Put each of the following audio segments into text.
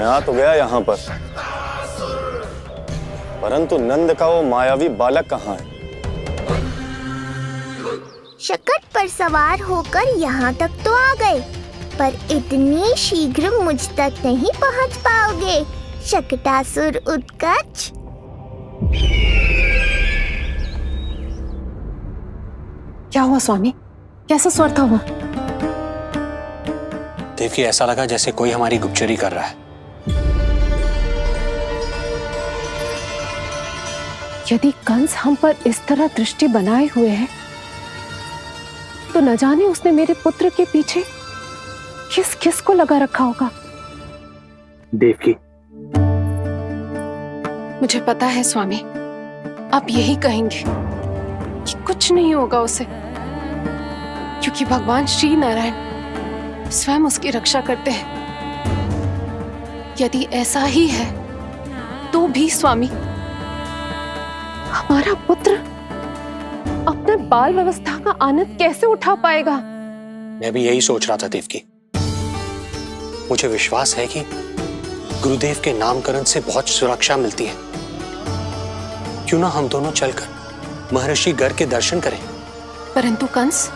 आ तो गया यहाँ पर, परंतु नंद का वो मायावी बालक कहाँ है? शकट पर सवार होकर यहाँ तक तो आ गए, पर इतनी शीघ्र मुझ तक नहीं पहुँच पाओगे शकटासुर उत्कच। क्या हुआ स्वामी? कैसा स्वर था वो? देवकी, ऐसा लगा जैसे कोई हमारी गुप्तचरी कर रहा है। यदि कंस हम पर इस तरह दृष्टि बनाए हुए है, तो न जाने उसने मेरे पुत्र के पीछे किस किस को लगा रखा होगा। देवकी, मुझे पता है स्वामी, आप यही कहेंगे कि कुछ नहीं होगा उसे, क्योंकि भगवान श्री नारायण स्वयं उसकी रक्षा करते हैं। यदि ऐसा ही है तो भी स्वामी, हमारा पुत्र अपने बाल व्यवस्था का आनंद कैसे उठा पाएगा? मैं भी यही सोच रहा था देवकी। मुझे विश्वास है कि गुरुदेव के नामकरण से बहुत सुरक्षा मिलती है। क्यों ना हम दोनों चलकर महर्षि गर के दर्शन करें? परंतु कंस,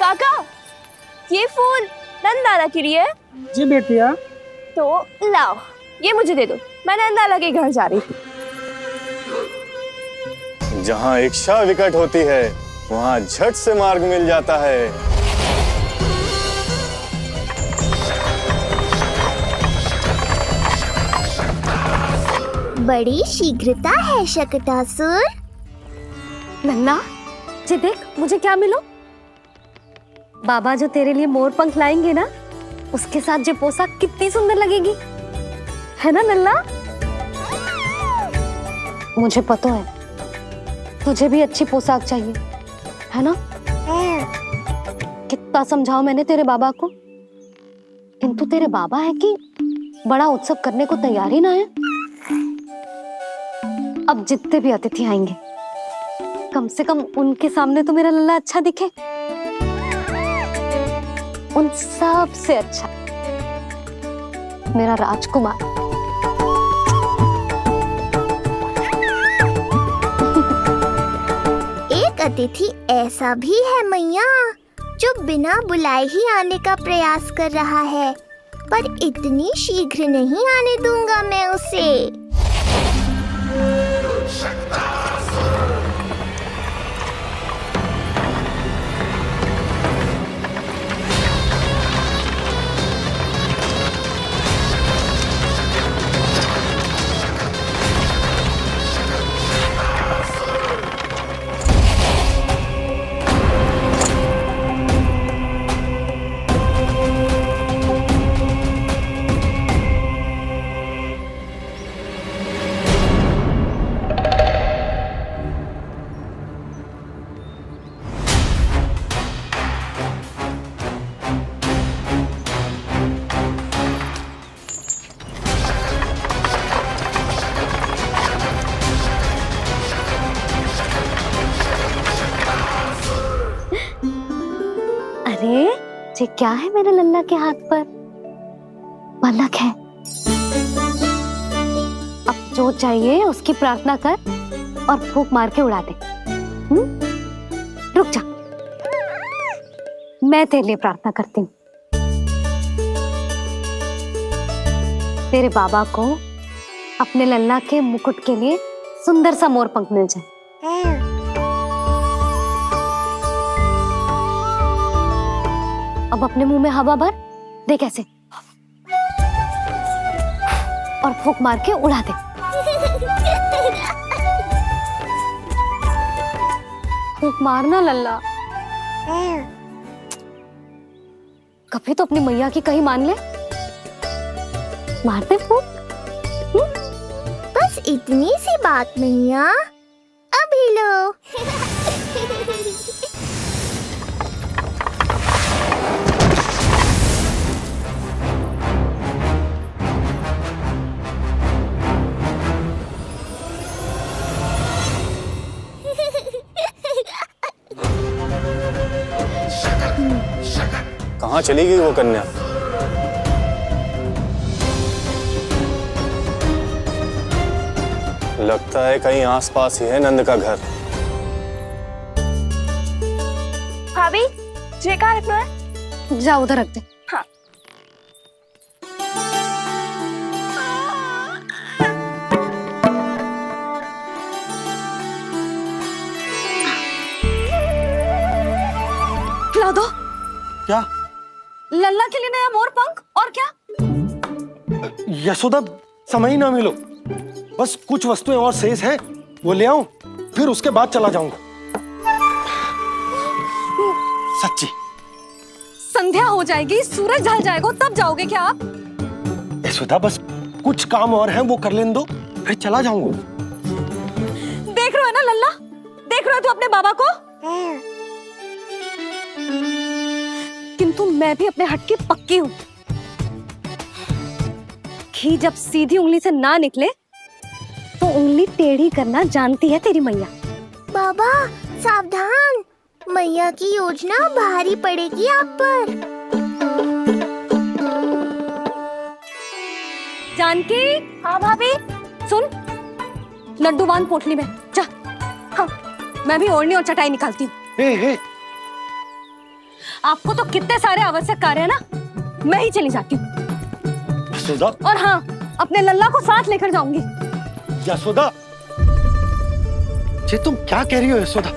काका, ये फूल नंदाला के लिए है। जी बेटिया। तो लाओ, ये मुझे दे दो, मैं नंदाला के घर जा रही थी। जहाँ इच्छा विकट होती है, वहाँ झट से मार्ग मिल जाता है। बड़ी शीघ्रता है शकटासुर। नन्ना, जी देख मुझे क्या मिलो। बाबा जो तेरे लिए मोर पंख लाएंगे ना, उसके साथ जो पोशाक कितनी सुंदर लगेगी, है ना नन्ना? मुझे पता है तुझे भी अच्छी पोशाक चाहिए, है ना? कितना समझाओ मैंने तेरे बाबा को, किंतु तेरे बाबा है कि बड़ा उत्सव करने को तैयार ही ना है। अब जितने भी अतिथि आएंगे, कम से कम उनके सामने तो मेरा लल्ला अच्छा दिखे, उन सब से अच्छा मेरा राजकुमार। एक अतिथि ऐसा भी है मैया, जो बिना बुलाए ही आने का प्रयास कर रहा है, पर इतनी शीघ्र नहीं आने दूंगा मैं उसे। अरे ये क्या है मेरे लल्ला के हाथ पर? पलक है। अब जो चाहिए उसकी प्रार्थना कर और फूंक मार के उड़ा दे। रुक जा, मैं तेरे लिए प्रार्थना करती हूँ। तेरे बाबा को अपने लल्ला के मुकुट के लिए सुंदर सा मोर पंख मिल जाए। अब अपने मुंह में हवा भर दे कैसे, और फूंक मार के उड़ा दे। फूंक मारना लल्ला, कभी तो अपनी मैया की कहीं मान ले। मार दे फूंक। बस इतनी सी बात मैया, अभी लो। कहाँ चली गई वो कन्या? लगता है कहीं आसपास ही है नंद का घर। भाभी ये कहाँ रखना है? जा उधर रख दे। हाँ। खिला दो। क्या? लल्ला के लिए नया मोर पंख और क्या? यशोदा, समय ही ना मिलो। बस कुछ वस्तुएं और शेष हैं, वो ले आऊं, फिर उसके बाद चला जाऊंगा। सच्ची। संध्या हो जाएगी, सूरज ढल जाएगा, तब जाओगे क्या आप? यशोदा, बस कुछ काम और हैं, वो कर लेने दो, फिर चला जाऊंगा। देख रहे हो ना लल्ला, देख रहे हो तू अपने बाबा को? किंतु मैं भी अपने हट की पक्की हूँ। घी जब सीधी उंगली से ना निकले तो उंगली टेढ़ी करना जानती है तेरी मैया। बाबा सावधान, मैया की योजना भारी पड़ेगी आप पर। जानकी। हाँ भाभी। सुन, लड्डू बांध पोटली में, जा। हाँ, मैं भी ओढ़नी और चटाई निकालती हूँ। आपको तो कितने सारे आवश्यक कार्य है ना, मैं ही चली जाती हूँ। यशोदा। और हाँ, अपने लल्ला को साथ लेकर जाऊंगी। यशोदा, ये तुम क्या कह रही हो यशोदा?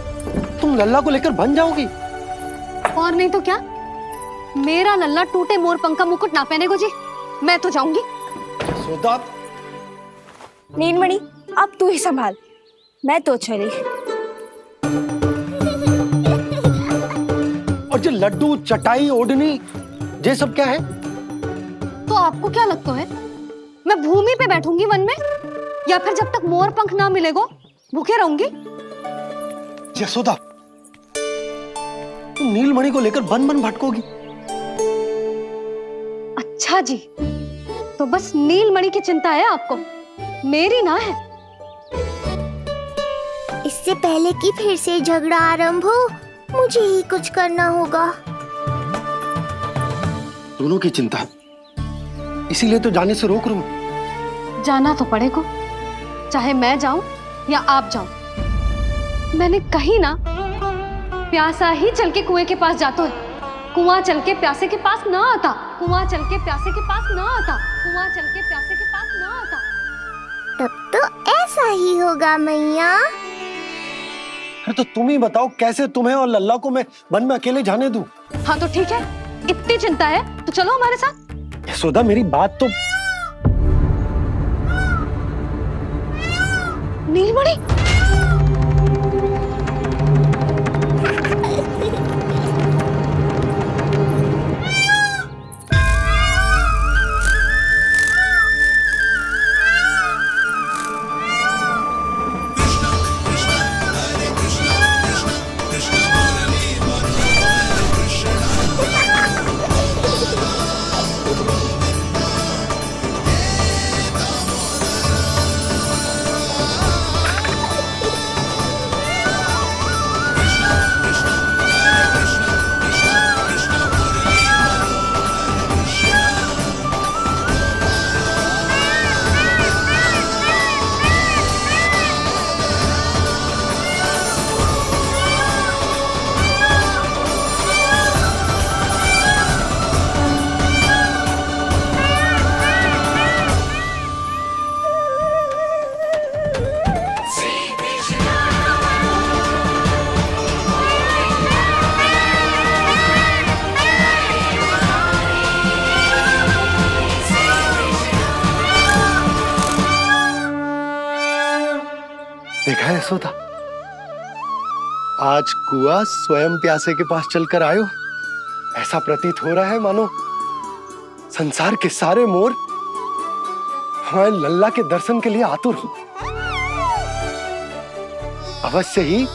तुम लल्ला को लेकर बन जाओगी? और नहीं तो क्या, मेरा लल्ला टूटे मोर पंख का मुकुट ना पहने को जी, मैं तो जाऊंगी। यशोदा। नीलमणि अब तू ही संभाल, मैं तो चली। और ये लड्डू, चटाई, ओढ़नी, ये सब क्या है? तो आपको क्या लगता है, मैं भूमि पे बैठूंगी वन में, या फिर जब तक मोर पंख ना मिलेगा भूखे रहूंगी? यशोदा, तुम नीलमणि को लेकर बन बन भटकोगी। अच्छा जी, तो बस नीलमणि की चिंता है आपको, मेरी ना है। इससे पहले कि फिर से झगड़ा आरंभ हो, मुझे ही कुछ करना होगा। दोनों की चिंता, इसीलिए तो जाने से रोक रहा हूं। जाना तो पड़ेगा, चाहे मैं जाऊं या आप जाओ। मैंने कहीं ना, प्यासा ही चल के कुएं के पास जाता है, कुआं चल के प्यासे के पास ना आता, कुआं चल के प्यासे के पास ना आता, कुआं चल के प्यासे के पास ना आता। तब तो ऐसा ही होगा मैया। अरे तो तुम ही बताओ, कैसे तुम्हें और लल्ला को मैं वन में अकेले जाने दूं? हाँ तो ठीक है, इतनी चिंता है तो चलो हमारे साथ। यशोदा, मेरी बात तो। नीलमणि, देखा है यशोदा, आज कुआं स्वयं प्यासे के पास चलकर आयो। ऐसा प्रतीत हो रहा है मानो संसार के सारे मोर हमारे लल्ला के दर्शन के लिए आतुर हो। अवश्य ही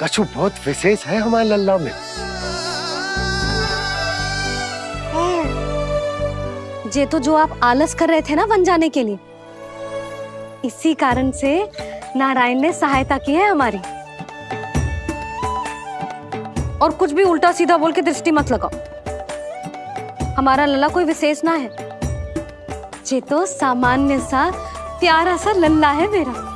कछु बहुत विशेष है हमारे लल्ला में। ये तो जो आप आलस कर रहे थे ना वन जाने के लिए, इसी कारण से नारायण ने सहायता की है हमारी। और कुछ भी उल्टा सीधा बोल के दृष्टि मत लगाओ। हमारा लल्ला कोई विशेष ना है, ये तो सामान्य सा प्यारा सा लल्ला है मेरा।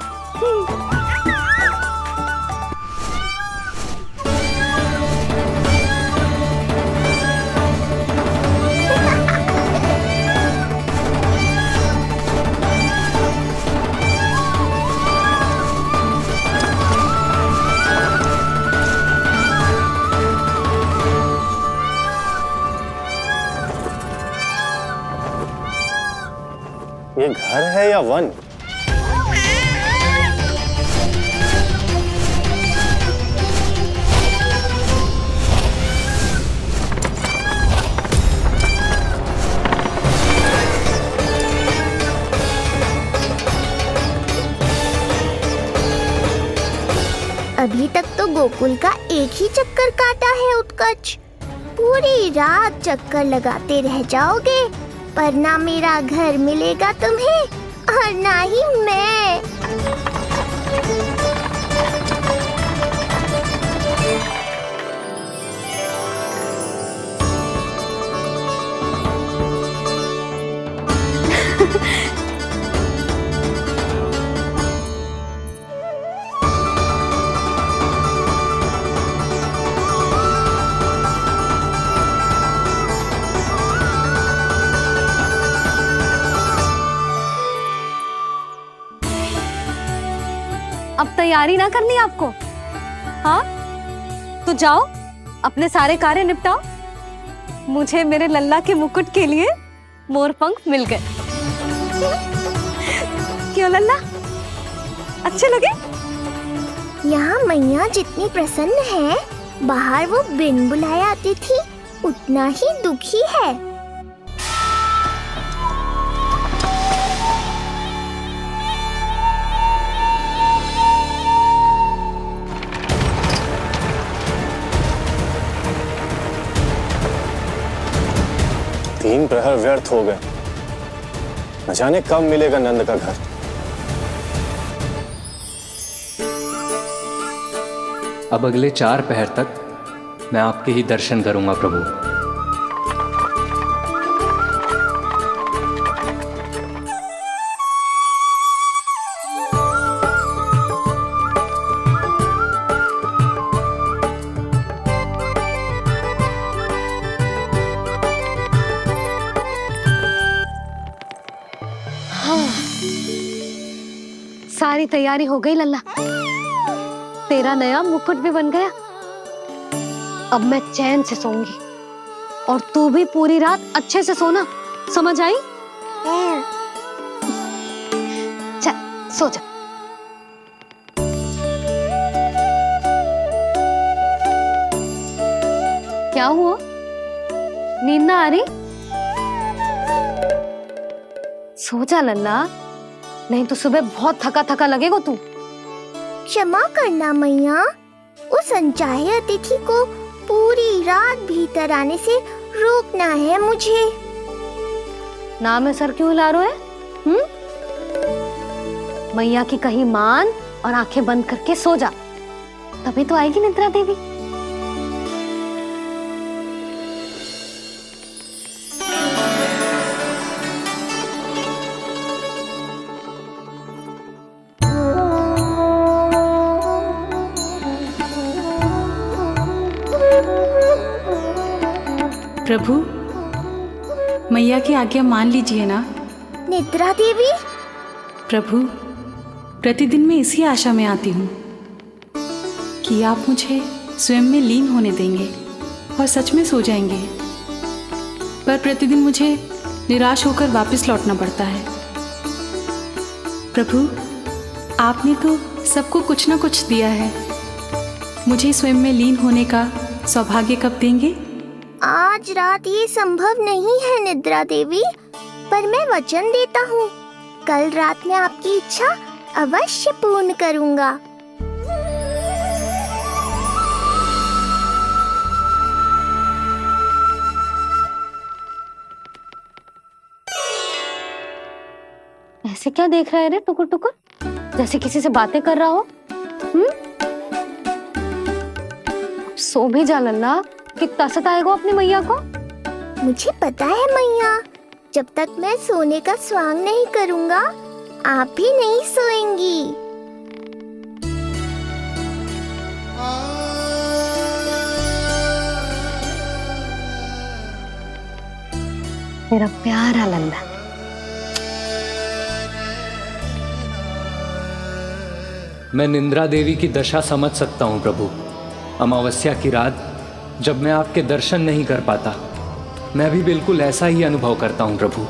ये घर है या वन? अभी तक तो गोकुल का एक ही चक्कर काटा है उत्कर्ष। पूरी रात चक्कर लगाते रह जाओगे, पर ना मेरा घर मिलेगा तुम्हें और ना ही मैं। अब तैयारी ना करनी आपको? हाँ, तो जाओ अपने सारे कार्य निपटाओ। मुझे मेरे लल्ला के मुकुट के लिए मोरपंख मिल गए। क्यों लल्ला, अच्छे लगे? यहाँ मैया जितनी प्रसन्न है, बाहर वो बिन बुलाए आती थी उतना ही दुखी है। तीन प्रहर व्यर्थ हो गए, न जाने कब मिलेगा नंद का घर। अब अगले 4 पहर तक मैं आपके ही दर्शन करूंगा प्रभु। सारी तैयारी हो गई लल्ला, तेरा नया मुकुट भी बन गया। अब मैं चैन से सोऊंगी और तू भी पूरी रात अच्छे से सोना, समझ आई? चल सो जा। क्या हुआ, नींद ना आ रही? सो जा लल्ला, नहीं तो सुबह बहुत थका थका लगेगा तू। क्षमा करना मैया, उस अनचाहे अतिथि को पूरी रात भीतर आने से रोकना है मुझे। ना में सर क्यों हिला रहे हो? मैया की कहीं मान और आंखें बंद करके सो जा, तभी तो आएगी निद्रा देवी। प्रभु, मैया की आज्ञा मान लीजिए ना। निद्रा देवी? प्रभु, प्रतिदिन मैं इसी आशा में आती हूँ कि आप मुझे स्वयं में लीन होने देंगे और सच में सो जाएंगे, पर प्रतिदिन मुझे निराश होकर वापस लौटना पड़ता है। प्रभु, आपने तो सबको कुछ ना कुछ दिया है, मुझे स्वयं में लीन होने का सौभाग्य कब देंगे? आज रात ये संभव नहीं है निद्रा देवी, पर मैं वचन देता हूँ कल रात में आपकी इच्छा अवश्य पूर्ण करूँगा। ऐसे क्या देख रहा है रे टुकुर टुकुर, जैसे किसी से बातें कर रहा हो? सो भी जा लल्ला, कितना सताएगा अपनी मैया को। मुझे पता है मैया, जब तक मैं सोने का स्वांग नहीं करूंगा आप भी नहीं सोएंगी। मेरा प्यारा लल्ला। मैं निंद्रा देवी की दशा समझ सकता हूँ प्रभु। अमावस्या की रात जब मैं आपके दर्शन नहीं कर पाता, मैं भी बिल्कुल ऐसा ही अनुभव करता हूँ प्रभु।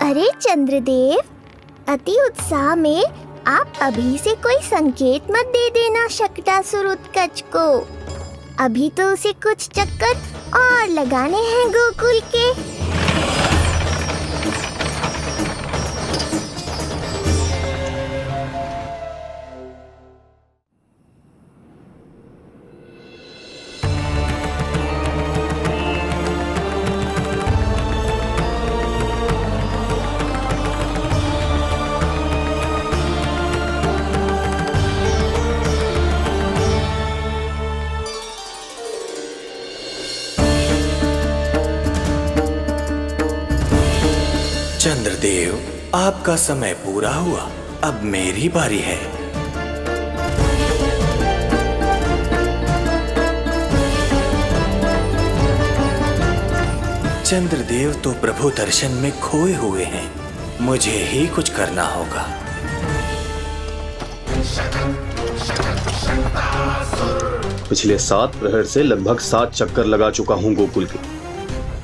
अरे चंद्रदेव, अति उत्साह में आप अभी से कोई संकेत मत दे देना शकटासुर उत्कच को। अभी तो उसे कुछ चक्कर और लगाने हैं गोकुल के। चंद्रदेव, आपका समय पूरा हुआ, अब मेरी बारी है। चंद्रदेव तो प्रभु दर्शन में खोए हुए हैं, मुझे ही कुछ करना होगा। पिछले 7 प्रहर से लगभग 7 चक्कर लगा चुका हूँ गोकुल के।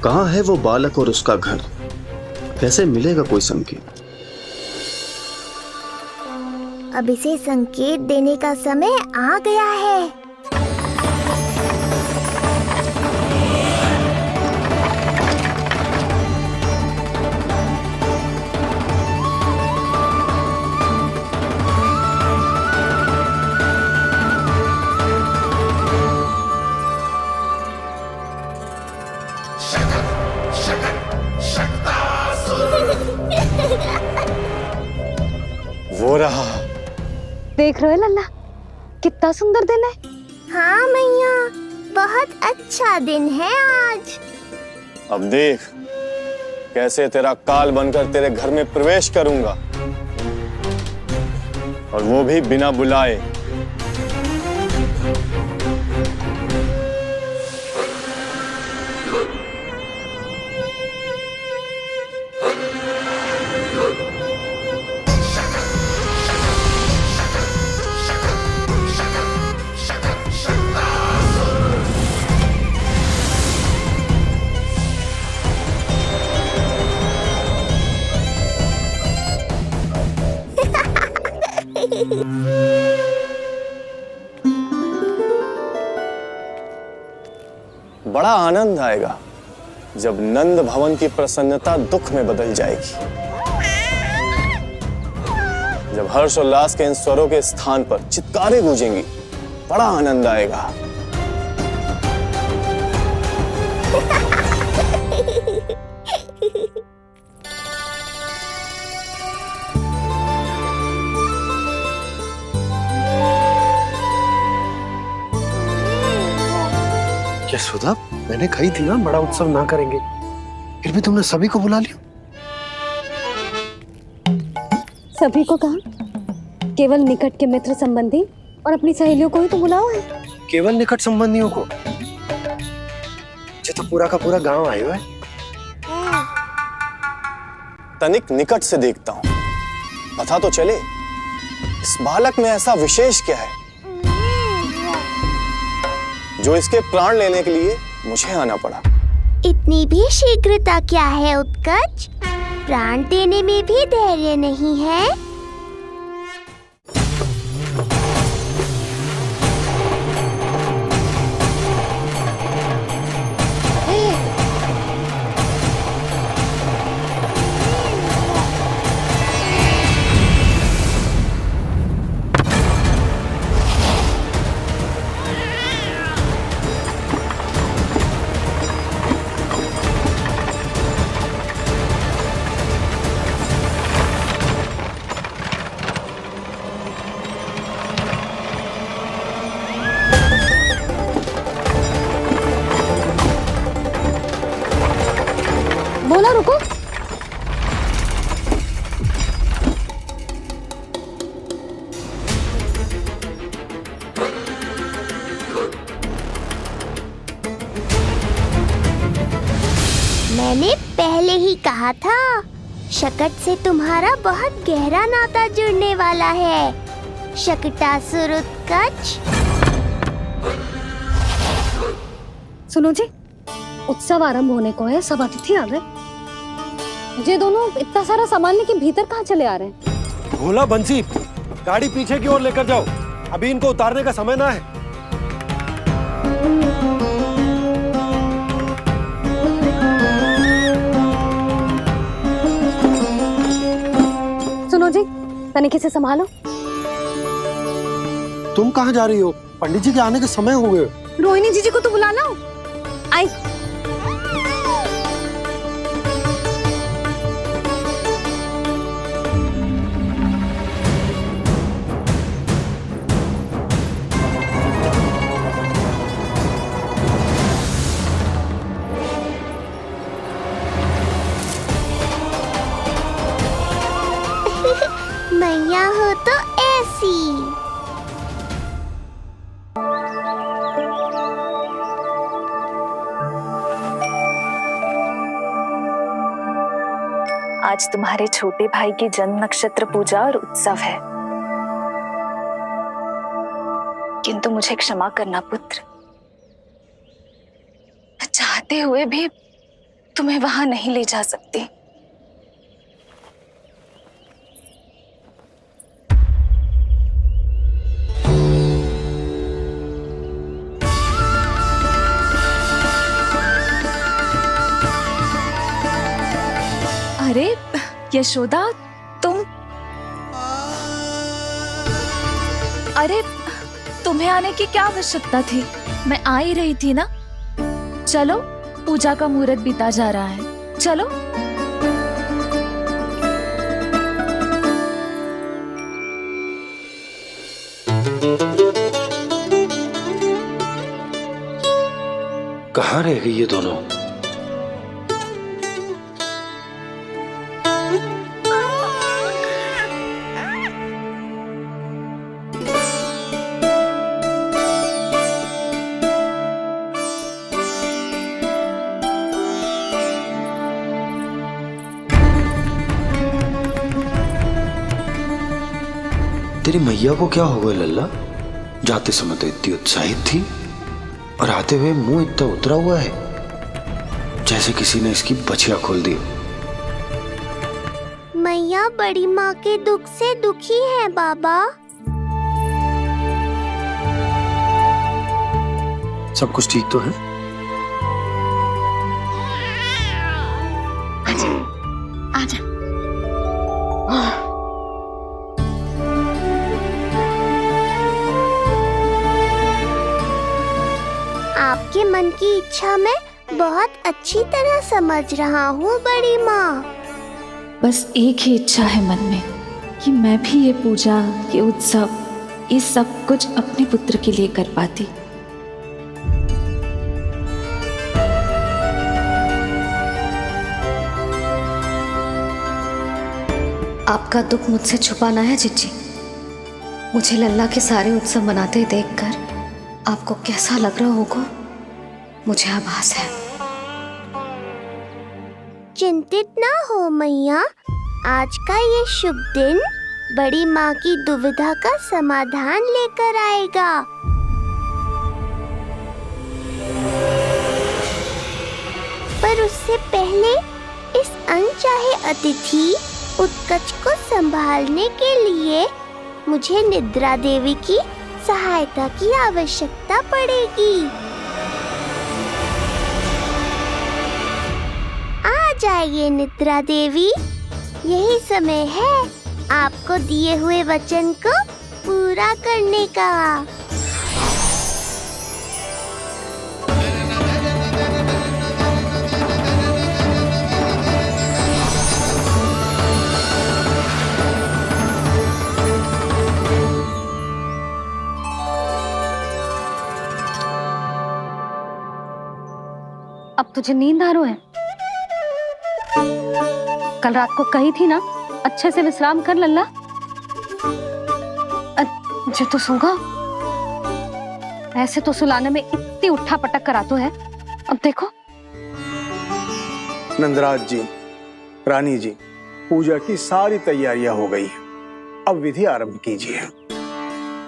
कहाँ है वो बालक और उसका घर? कैसे मिलेगा कोई संकेत? अब इसे संकेत देने का समय आ गया है। वो रहा। देख रहे हो लल्ला, कितना सुंदर दिन है। हाँ मैया, बहुत अच्छा दिन है आज। अब देख कैसे तेरा काल बनकर तेरे घर में प्रवेश करूंगा, और वो भी बिना बुलाए। बड़ा आनंद आएगा जब नंद भवन की प्रसन्नता दुख में बदल जाएगी, जब हर्षोल्लास के इन स्वरों के स्थान पर चित्कारें गूंजेंगी। बड़ा आनंद आएगा। यशोदा, मैंने कही थी ना बड़ा उत्सव ना करेंगे, फिर भी तुमने सभी को बुला लिया। सभी को कहा? केवल निकट के मित्र संबंधी और अपनी सहेलियों को ही तो बुलाओ है। केवल निकट संबंधियों को? तो पूरा का पूरा गांव आयो है। तनिक निकट से देखता हूं, पता तो चले इस बालक में ऐसा विशेष क्या है जो इसके प्राण लेने के लिए मुझे आना पड़ा। इतनी भी शीघ्रता क्या है उत्कच? प्राण देने में भी धैर्य नहीं है। बोला रुको। मैंने पहले ही कहा था, शकट से तुम्हारा बहुत गहरा नाता जुड़ने वाला है। शकटासुर उत्कच। सुनो जी, उत्सव आरंभ होने को है, सब अतिथि आ गए। ये दोनों इतना सारा सामान लेके भीतर कहाँ चले आ रहे हैं? भोला बंसी, गाड़ी पीछे की ओर लेकर जाओ, अभी इनको उतारने का समय ना है। सुनो जी, तनिके से संभालो। तुम कहाँ जा रही हो? पंडित जी के आने के समय हो गए। रोहिणी जीजी को तो बुला लो। आई। मैया हो तो ऐसी। आज तुम्हारे छोटे भाई की जन्म नक्षत्र पूजा और उत्सव है, किंतु मुझे क्षमा करना पुत्र, मैं चाहते हुए भी तुम्हें वहां नहीं ले जा सकती। अरे यशोदा, तुम, अरे तुम्हें आने की क्या आवश्यकता थी? मैं आ ही रही थी ना। चलो, पूजा का मुहूर्त बीता जा रहा है, चलो। कहाँ रह गई ये दोनों? तेरी मैया को क्या हो गया लल्ला? जाते समय तो इतनी उत्साहित थी और आते हुए मुंह इतना उतरा हुआ है जैसे किसी ने इसकी बछिया खोल दी। मैया बड़ी माँ के दुख से दुखी है बाबा। सब कुछ ठीक तो है? आजा। आपके मन की इच्छा मैं बहुत अच्छी तरह समझ रहा हूँ बड़ी माँ। बस एक ही इच्छा है मन में कि मैं भी ये पूजा, ये उत्सव, ये सब कुछ अपने पुत्र के लिए कर पाती। आपका दुख मुझसे छुपाना है जीजी। मुझे लल्ला के सारे उत्सव मनाते देखकर आपको कैसा लग रहा होगा, मुझे आभास है। चिंतित ना हो मैया, आज का ये शुभ दिन बड़ी माँ की दुविधा का समाधान लेकर आएगा। पर उससे पहले इस अनचाहे अतिथि उत्कच को संभालने के लिए मुझे निद्रा देवी की सहायता की आवश्यकता पड़ेगी। आ जाइए निद्रा देवी, यही समय है आपको दिए हुए वचन को पूरा करने का। अब तुझे नींद आ रही है? कल रात को कही थी ना, अच्छे से विश्राम कर लल्ला। जो तो सोगा, ऐसे तो सुलाने में इतनी उठा पटक कर आतो है। अब देखो। नंदराज जी, रानी जी, पूजा की सारी तैयारियां हो गई हैं। अब विधि आरंभ कीजिए।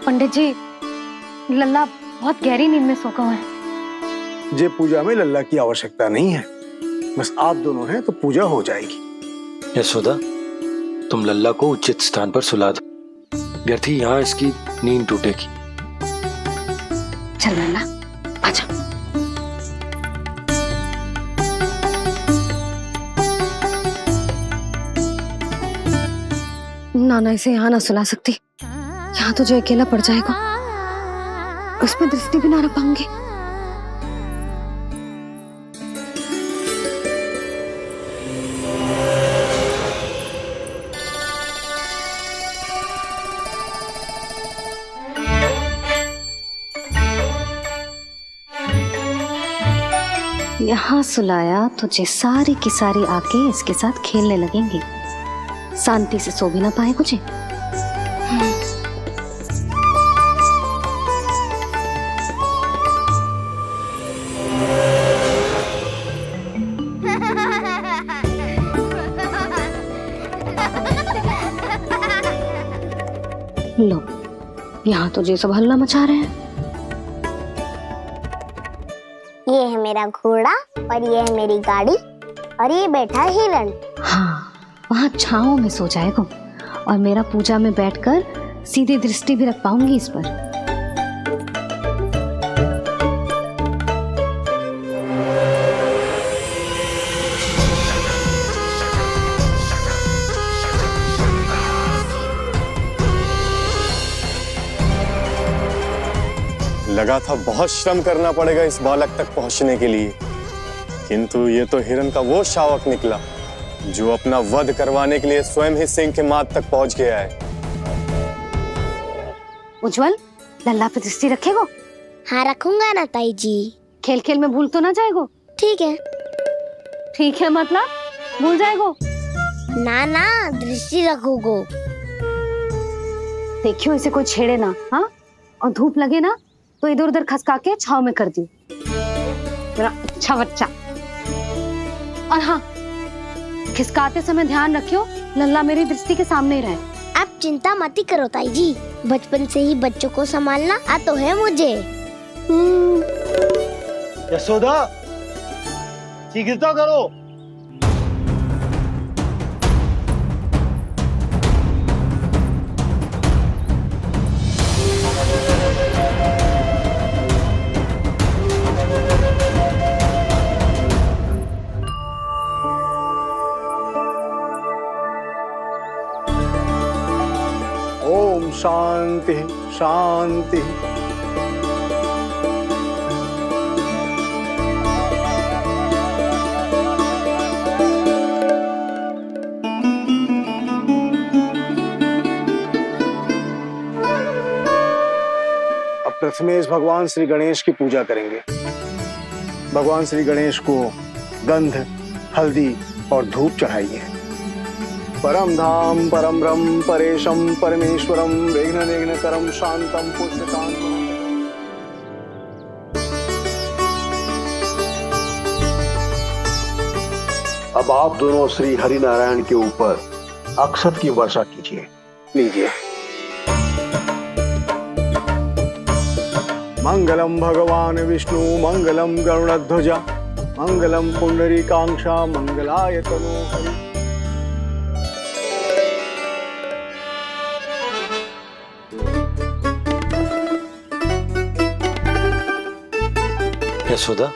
पंडित जी, लल्ला बहुत गहरी नींद में सो गया है। जे पूजा में लल्ला की आवश्यकता नहीं है, बस आप दोनों हैं तो पूजा हो जाएगी। यशोदा, तुम लल्ला को उचित स्थान पर सुला दो, व्यर्थ ही यहाँ इसकी नींद टूटेगी। चल लल्ला, आजा। नाना इसे यहाँ ना सुला सकती, यहाँ तो जो अकेला पड़ जाएगा, उसमें दृष्टि भी ना रख पाऊंगी। यहाँ सुलाया तो जे सारी की सारी आके इसके साथ खेलने लगेंगी, शांति से सो भी ना पाए कुछ। लो, यहाँ तो जे सब हल्ला मचा रहे हैं। ये है मेरा घोड़ा और ये है मेरी गाड़ी और ये बैठा हिरण। हाँ, वहाँ छांव में सो जाएगा और मेरा पूजा में बैठकर सीधी दृष्टि भी रख पाऊंगी इस पर। लगा था बहुत श्रम करना पड़ेगा इस बालक तक पहुंचने के लिए, किंतु ये तो हिरण का वो शावक निकला जो अपना वध करवाने के लिए स्वयं ही सिंह के माथ तक पहुंच गया है। उज्जवल, लल्ला पे दृष्टि रखेगो? हाँ रखूंगा ना ताई जी। खेल खेल में भूल तो ना जाएगो? ठीक है। ठीक है मतलब भूल जाएगो? ना ना, दृष्टि रखोगो। देखियो इसे कोई छेड़े ना, हाँ? और धूप लगे ना तो इधर उधर खसका के छाव में कर दी। मेरा अच्छा बच्चा। और हाँ, खिसकाते समय ध्यान रखियो लल्ला मेरी दृष्टि के सामने ही रहे। आप चिंता मत ही करो ताई जी, बचपन से ही बच्चों को संभालना आता है मुझे। यशोदा, शीघ्रता करो। ओम शांति शांति। अब प्रथमेश भगवान श्री गणेश की पूजा करेंगे। भगवान श्री गणेश को गंध, हल्दी और धूप चढ़ाइए। परम धाम परम ब्रह्म परेशम परमेश्वरम विघ्न निघ्नकरम शांतम पुष्टकांतम। अब आप दोनों श्री हरि नारायण के ऊपर अक्षत की वर्षा कीजिए। लीजिए। मंगलम भगवान विष्णु मंगलम गरुड़ध्वजा मंगलम पुंडरीकाक्षा मंगलाय तनो हरि। यशोदा,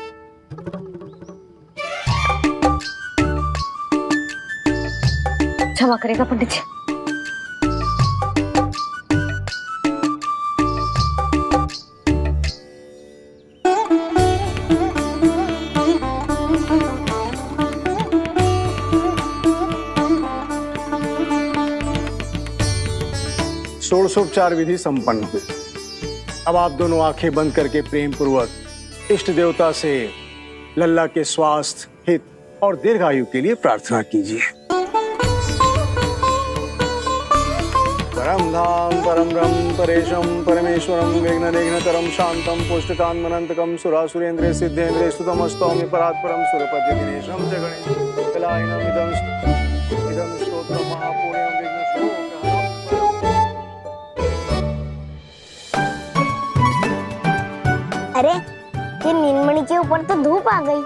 क्षमा करेगा पंडित जी। षोडशोपचार विधि संपन्न हुई। अब आप दोनों आंखें बंद करके प्रेम पूर्वक इष्ट देवता से लल्ला के स्वास्थ्य, हित और दीर्घायु के लिए प्रार्थना कीजिए। परम धाम परम ब्रह्म परेशम परमेश्वरम विघ्ननिघ्नतरम शांतम पुष्टकान्मनंतकम सुरासुरेन्द्र सिद्धेन्द्र स्तुतमस्तौमि परात्परम सुरपति दिनेशम च गणेश कलायनम इदम स्तोत्रम महापुण्यम अरे ये नीलमणि के ऊपर तो धूप आ गई।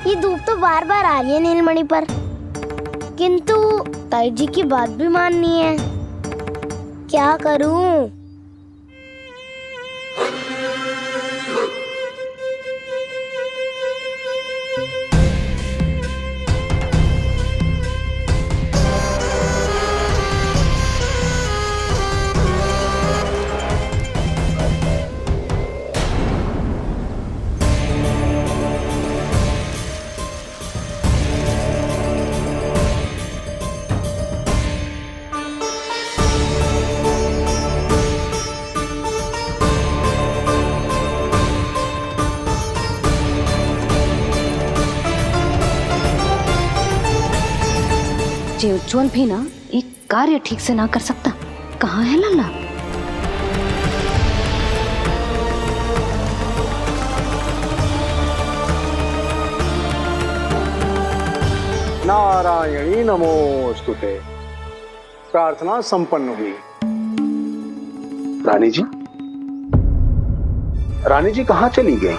ये धूप तो बार बार आ रही है नीलमणि पर, किंतु ताई जी की बात भी माननी है। क्या करूं? जे उज्जवल भी ना एक कार्य ठीक से ना कर सकता। कहाँ है लल्ला? नारायणी नमोस्तुते। प्रार्थना संपन्न हुई। रानी जी, रानी जी कहाँ चली गई?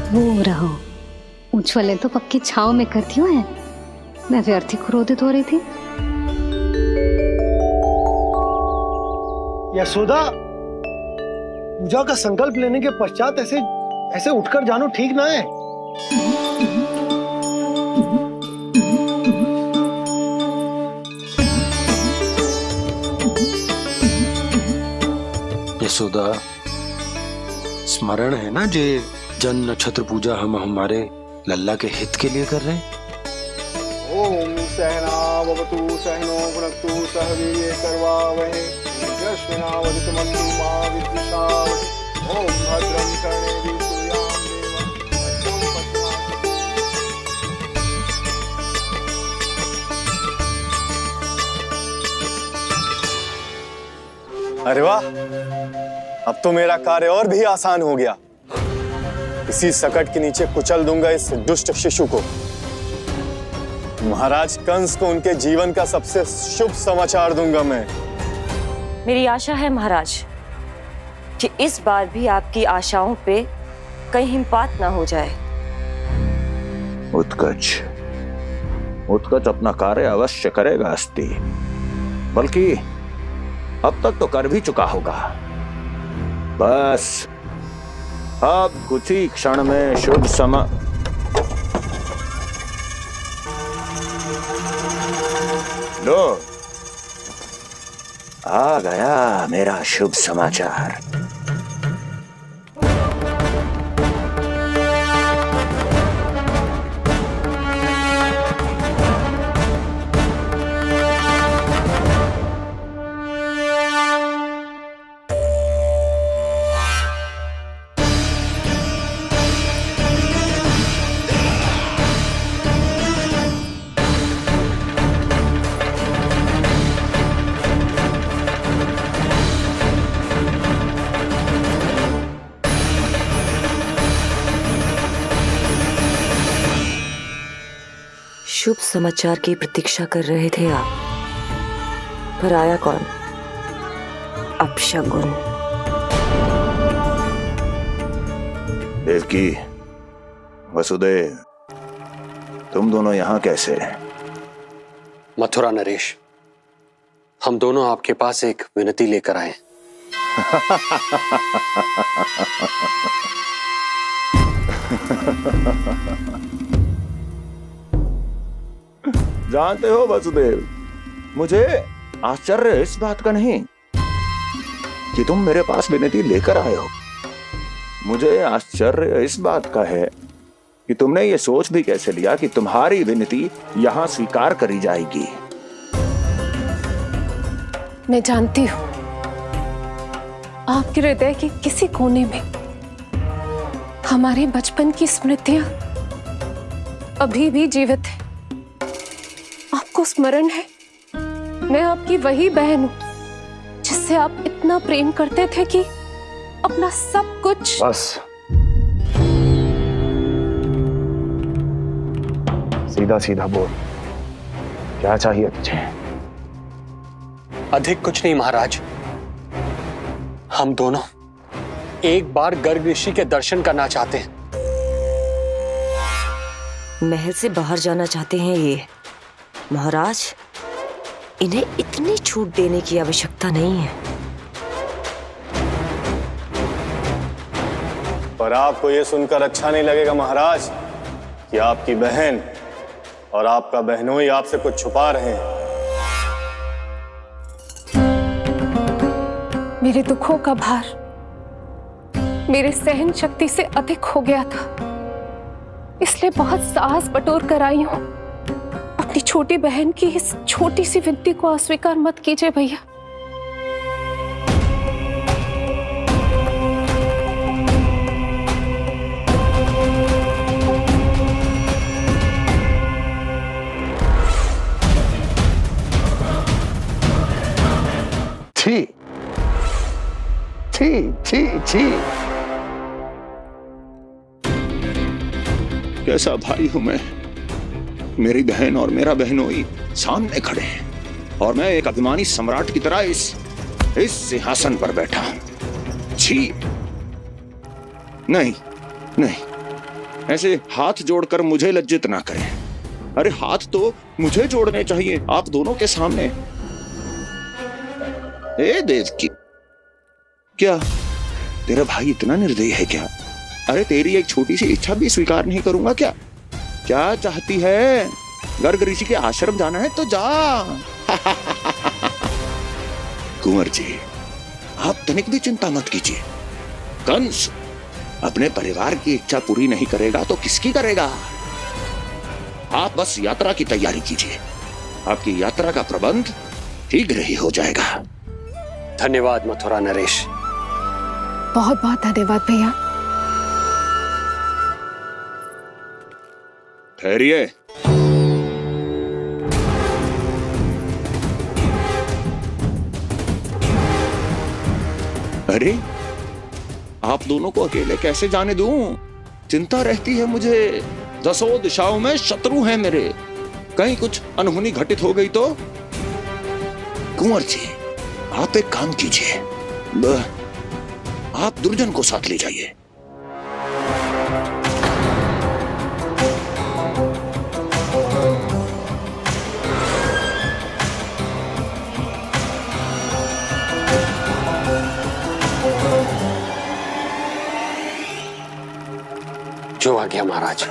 वो रहो, उज्जवल ने तो पक्की छाव में कर दियो है। मैं व्यर्थ ही क्रोधित हो रही थी। यशोदा, पूजा का संकल्प लेने के पश्चात ऐसे ऐसे उठकर जानो ठीक ना है। यशोदा, स्मरण है ना जे जन नक्षत्र पूजा हम हमारे लल्ला के हित के लिए कर रहे हैं। ओम सहना भवतु सहनो भुनक्तु सह वीर्ये कर्वावहै तेजस्विनावधीतमस्तु मा विद्विषावहै। ओम भद्रं कर्णेभिः सूर्यां देवं भद्रं पश्यामि। अरे वाह, अब तो मेरा कार्य और भी आसान हो गया। इसी सकट के नीचे कुचल दूंगा इस दुष्ट शिशु को। महाराज कंस को उनके जीवन का सबसे शुभ समाचार दूंगा मैं। मेरी आशा है महाराज कि इस बार भी आपकी आशाओं पे कहीं हिमपात ना हो जाए। उत्कच, उत्कच अपना कार्य अवश्य करेगा अस्ति, बल्कि अब तक तो कर भी चुका होगा। बस अब कुछ ही क्षण में शुभ समय। लो, आ गया मेरा शुभ समाचार। शुभ समाचार की प्रतीक्षा कर रहे थे आप, पर आया कौन? अपशगुन। देवकी, वसुदेव, तुम दोनों यहाँ कैसे? मथुरा नरेश, हम दोनों आपके पास एक विनती लेकर आए। जानते हो वसुदेव, मुझे आश्चर्य इस बात का नहीं कि तुम मेरे पास विनती लेकर आए हो। मुझे आश्चर्य इस बात का है कि तुमने ये सोच भी कैसे लिया कि तुम्हारी विनती यहां स्वीकार करी जाएगी। मैं जानती हूँ आपके हृदय के किसी कोने में हमारे बचपन की स्मृतियां अभी भी जीवित है। आपको स्मरण है, मैं आपकी वही बहन हूं जिससे आप इतना प्रेम करते थे कि अपना सब कुछ। बस सीधा सीधा बोल, क्या चाहिए तुझे? अधिक कुछ नहीं महाराज, हम दोनों एक बार गर्ग ऋषि के दर्शन करना चाहते हैं। महल से बाहर जाना चाहते हैं ये? महाराज, इन्हें इतनी छूट देने की आवश्यकता नहीं है। पर आपको ये सुनकर अच्छा नहीं लगेगा महाराज कि आपकी बहन और आपका बहनोई आपसे कुछ छुपा रहे हैं। मेरे दुखों का भार मेरे सहन शक्ति से अधिक हो गया था, इसलिए बहुत साहस बटोर कर आई हूं। अपनी छोटी बहन की इस छोटी सी विनती को अस्वीकार मत कीजिए भैया। छी छी छी छी, कैसा भाई हूं मैं? मेरी बहन और मेरा बहनोई सामने खड़े हैं और मैं एक अभिमानी सम्राट की तरह इस सिंहासन पर बैठा हूं। छी, नहीं नहीं, ऐसे हाथ जोड़कर मुझे लज्जित ना करें। अरे हाथ तो मुझे जोड़ने चाहिए आप दोनों के सामने। ए देवकी, क्या तेरा भाई इतना निर्दयी है क्या? अरे तेरी एक छोटी सी इच्छा भी स्वीकार नहीं करूंगा क्या? क्या चाहती है? गर्ग ऋषि के आश्रम जाना है तो जा। कुंवर जी, आप तनिक भी चिंता मत कीजिए। कंस अपने परिवार की इच्छा पूरी नहीं करेगा तो किसकी करेगा? आप बस यात्रा की तैयारी कीजिए, आपकी यात्रा का प्रबंध शीघ्र ही हो जाएगा। धन्यवाद मथुरा नरेश। बहुत बहुत धन्यवाद भैया। ठहरिए। अरे आप दोनों को अकेले कैसे जाने दूं? चिंता रहती है मुझे। 10 दिशाओं में शत्रु हैं मेरे, कहीं कुछ अनहोनी घटित हो गई तो? कुंवर जी, आप एक काम कीजिए, आप दुर्जन को साथ ले जाइए। जो आ गया महाराज।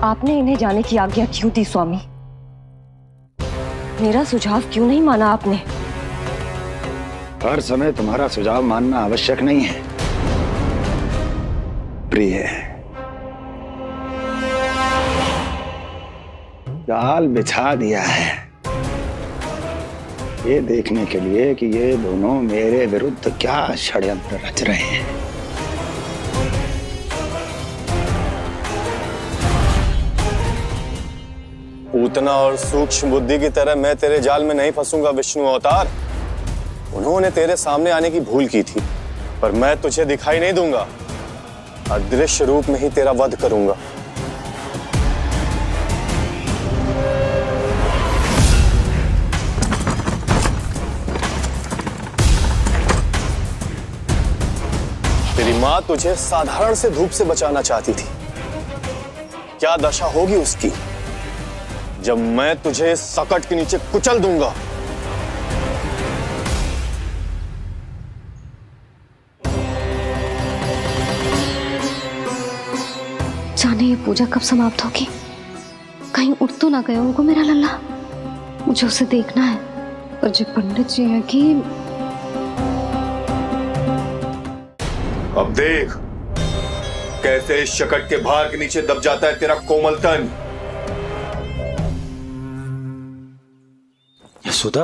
आपने इन्हें जाने की आज्ञा क्यों दी स्वामी? मेरा सुझाव क्यों नहीं माना आपने? हर समय तुम्हारा सुझाव मानना आवश्यक नहीं है प्रिय। जाल बिछा दिया है ये देखने के लिए कि ये दोनों मेरे विरुद्ध क्या षड्यंत्र रच रहे हैं। पूतना और सूक्ष्म बुद्धि की तरह मैं तेरे जाल में नहीं फंसूंगा विष्णु अवतार। उन्होंने तेरे सामने आने की भूल की थी, पर मैं तुझे दिखाई नहीं दूंगा। अदृश्य रूप में ही तेरा वध करूंगा। तेरी मां तुझे साधारण से धूप से बचाना चाहती थी। क्या दशा होगी उसकी जब मैं तुझे सकट के नीचे कुचल दूंगा। जाने ये पूजा कब समाप्त होगी। कहीं उठ तो ना गया होगा मेरा लल्ला। मुझे उसे देखना है। पर जो पंडित जी है कि अब देख कैसे इस शकट के भार के नीचे दब जाता है तेरा कोमल तन। यशोदा,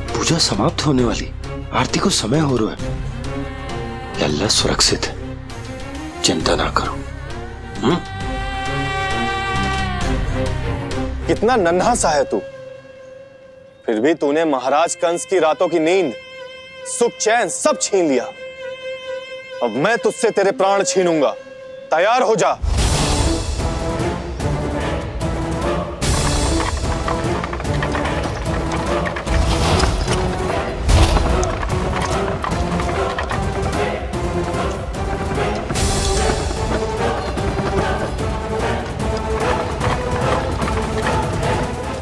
पूजा समाप्त होने वाली, आरती को समय हो रहा है। लल्ला सुरक्षित है, चिंता ना करो। कितना नन्हा सा है तू, फिर भी तूने महाराज कंस की रातों की नींद, सुख चैन सब छीन लिया। अब मैं तुझसे तेरे प्राण छीनूंगा। तैयार हो जा।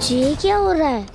ये क्या हो रहा है?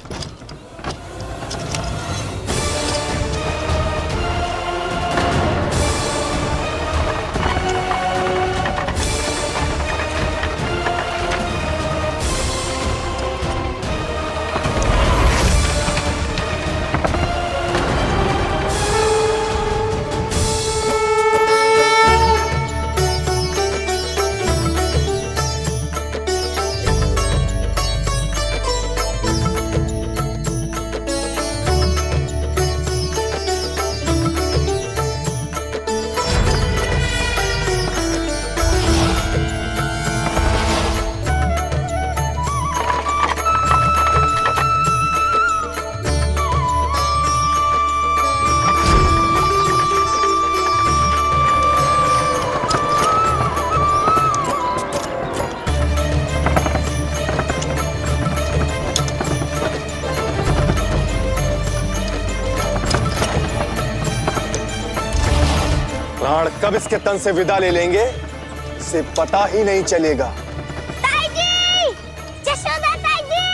प्राण कब इसके तन से विदा ले लेंगे इसे पता ही नहीं चलेगा। ताई जी! जशोदा ताई जी!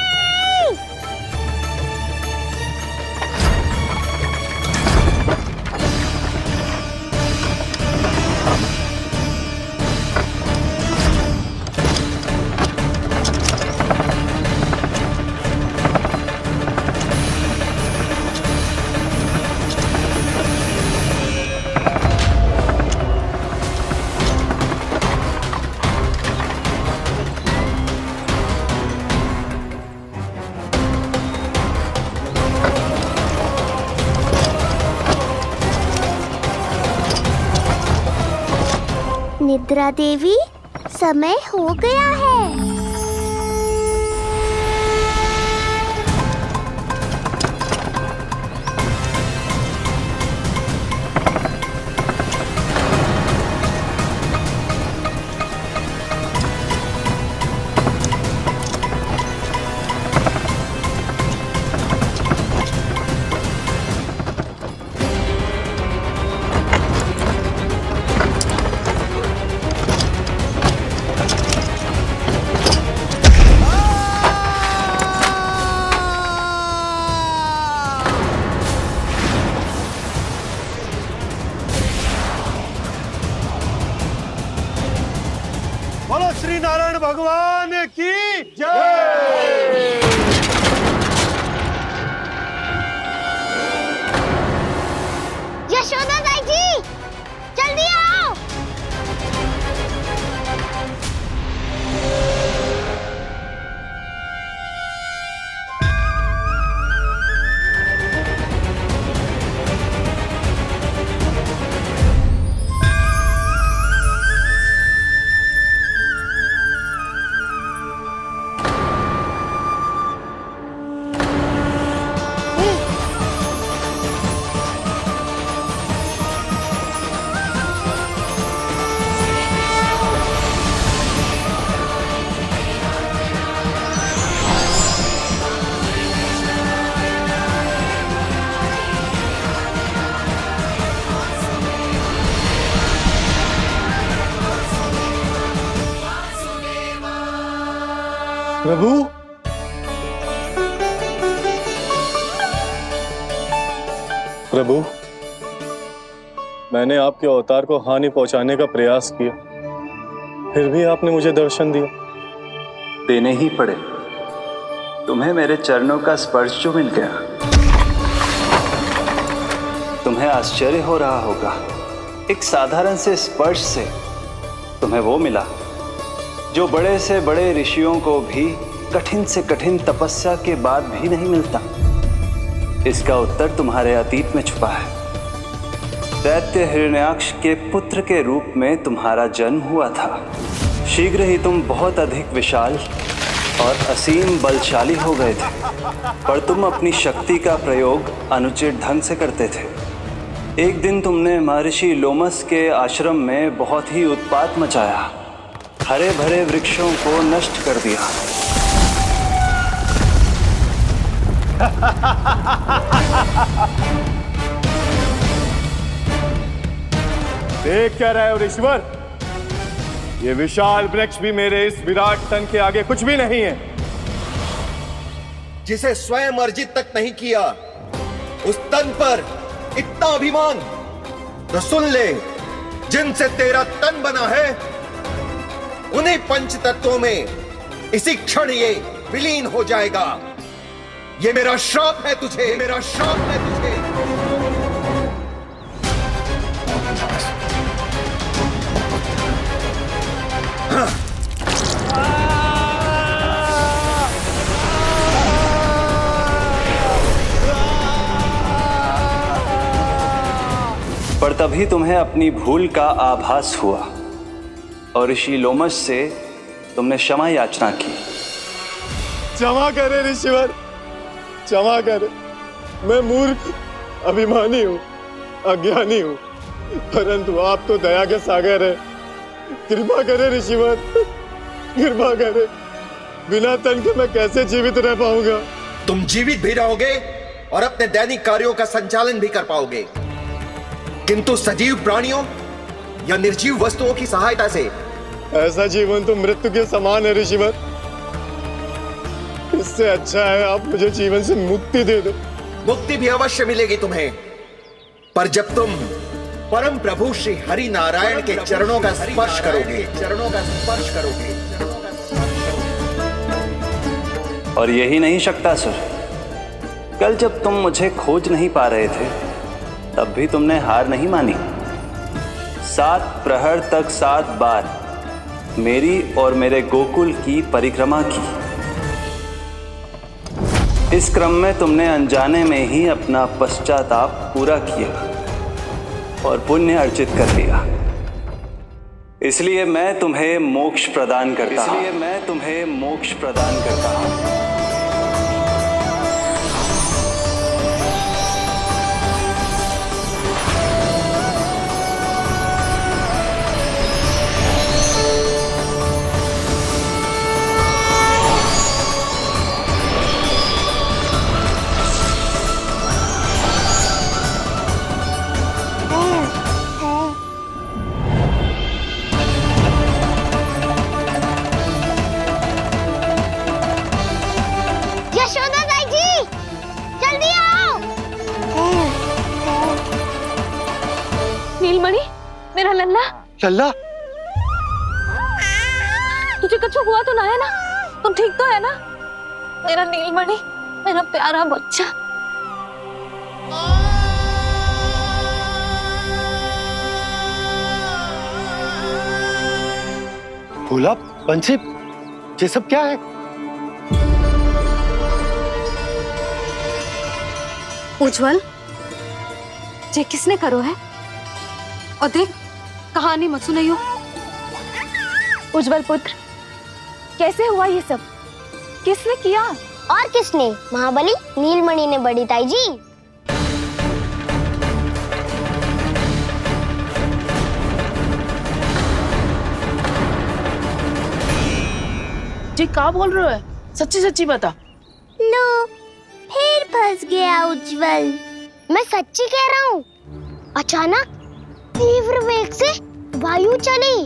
निद्रा देवी, समय हो गया है। बोलो श्री नारायण भगवान की जय। यशोदा ताई जी, जल्दी आओ। प्रभु, प्रभु, मैंने आपके अवतार को हानि पहुंचाने का प्रयास किया, फिर भी आपने मुझे दर्शन दिया। देने ही पड़े। तुम्हें मेरे चरणों का स्पर्श जो मिल गया। तुम्हें आश्चर्य हो रहा होगा, एक साधारण से स्पर्श से तुम्हें वो मिला जो बड़े से बड़े ऋषियों को भी कठिन से कठिन तपस्या के बाद भी नहीं मिलता। इसका उत्तर तुम्हारे अतीत में छुपा है। दैत्य हिरण्याक्ष के पुत्र के रूप में तुम्हारा जन्म हुआ था। शीघ्र ही तुम बहुत अधिक विशाल और असीम बलशाली हो गए थे, पर तुम अपनी शक्ति का प्रयोग अनुचित ढंग से करते थे। एक दिन तुमने महर्षि लोमस के आश्रम में बहुत ही उत्पात मचाया, हरे भरे वृक्षों को नष्ट कर दिया। देख क्या रहे हो ऋषिवर? ये विशाल वृक्ष भी मेरे इस विराट तन के आगे कुछ भी नहीं है। जिसे स्वयं अर्जित तक नहीं किया, उस तन पर इतना अभिमान। तो सुन ले, जिनसे तेरा तन बना है, उन्हीं पंच तत्वों में इसी क्षण ये विलीन हो जाएगा। ये मेरा श्राप है तुझे, मेरा श्राप है तुझे। पर तभी तुम्हें अपनी भूल का आभास हुआ और ऋषि लोमस से तुमने क्षमा याचना की। क्षमा करे ऋषिवर, क्षमा करे। मैं मूर्ख, अभिमानी हूँ, अज्ञानी हूँ, परंतु आप तो दया के सागर है। कृपा करे ऋषिवर, कृपा करे। बिना तन के मैं कैसे जीवित रह पाऊंगा? तुम जीवित भी रहोगे और अपने दैनिक कार्यों का संचालन भी कर पाओगे, किंतु सजीव प्राणियों या निर्जीव वस्तुओं की सहायता से। ऐसा जीवन तो मृत्यु के समान है ऋषिवर। इससे अच्छा है आप मुझे जीवन से मुक्ति दे दो। मुक्ति भी अवश्य मिलेगी तुम्हें, पर जब तुम परम प्रभु श्री हरि नारायण के चरणों का स्पर्श करोगे, चरणों का स्पर्श करोगे। और यही नहीं शक्तासुर, कल जब तुम मुझे खोज नहीं पा रहे थे, तब भी तुमने हार नहीं मानी। 7 प्रहर तक 7 बार मेरी और मेरे गोकुल की परिक्रमा की। इस क्रम में तुमने अनजाने में ही अपना पश्चाताप पूरा किया और पुण्य अर्जित कर लिया। इसलिए मैं तुम्हें मोक्ष प्रदान करता हूं। इसलिए मैं तुम्हें मोक्ष प्रदान करता हूं। यशोदा दाई जी, जल्दी आओ। नीलमणि, मेरा लल्ला। लल्ला, तुझे कुछ हुआ तो ना है ना? तुम ठीक तो है ना? मेरा नीलमणि, मेरा प्यारा बच्चा। भोला, बंसी, ये सब क्या है? उज्जवल, ये किसने करो है? और देख, कहानी मत सुनाइयो। उज्जवल पुत्र, कैसे हुआ ये सब? किसने किया? और किसने? महाबली नीलमणि ने बड़ी ताई जी। जी क्या बोल रहे हो? सच्ची सच्ची बता। लो, फिर फंस गया उज्जवल। मैं सच्ची कह रहा हूँ। अचानक तीव्र वेग से वायु चली।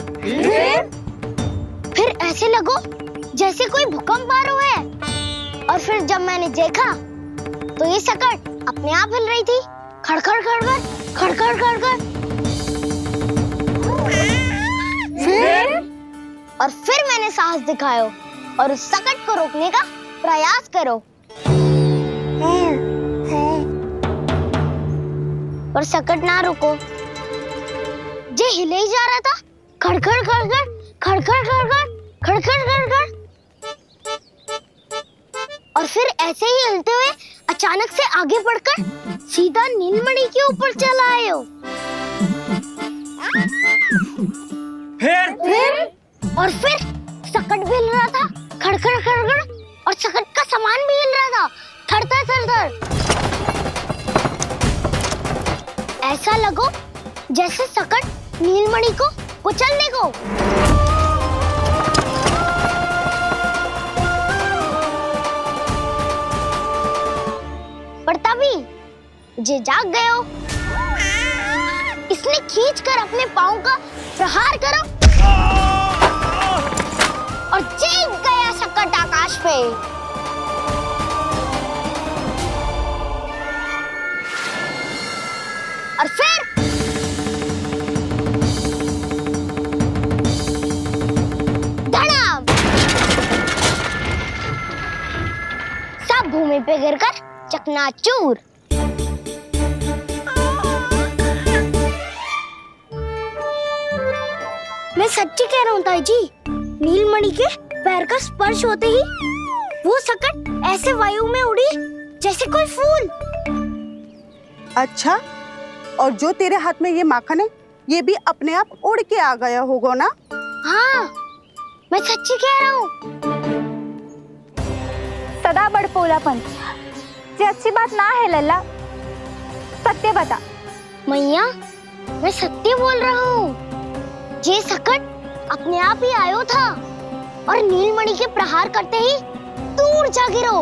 फिर ऐसे लगो जैसे कोई भूकंप आ रहा है। और फिर जब मैंने देखा तो ये सकट अपने आप हिल रही थी, खड़खड़ खड़खड़ खड़खड़ खड़खड़। फिर मैंने साहस दिखाया और उस सकट को रोकने का प्रयास करो, पर सकट ना रुको, जे हिले ही जा रहा था, खड़खड़ खड़खड़ खड़खड़ खड़खड़ खड़खड़ खड़खड़। और फिर ऐसे ही हिलते हुए अचानक से आगे बढ़कर सीधा नीलमणि के ऊपर चला आए हो। फिर और फिर सकट भी हिल रहा था, खड़खड़ खड़खड़, और सकट का सामान भी हिल रहा था, थरथर थरथर। ऐसा लगो जैसे सकट नीलमणि को कुचलने को। पर तभी जे जाग गए हो, इसने खींचकर अपने पाँव का प्रहार करो और जीत गया सकट आकाश पे। और फिर धड़ाम, सब भूमि पे गिरकर चकनाचूर। मैं सच्ची कह रहा हूँ ताई जी, नीलमणि के पैर का स्पर्श होते ही वो सकट ऐसे वायु में उड़ी जैसे कोई फूल। अच्छा, और जो तेरे हाथ में ये माखन है, ये भी अपने आप उड़ के आ गया होगा ना? हाँ, मैं सच्ची कह रहा हूँ। सदा बड़पोलापन ये अच्छी बात ना है लल्ला, सत्य बता। मैया, मैं सत्य बोल रहा हूँ। ये सकट अपने आप ही आयो था और नीलमणि के प्रहार करते ही दूर जा गिरो।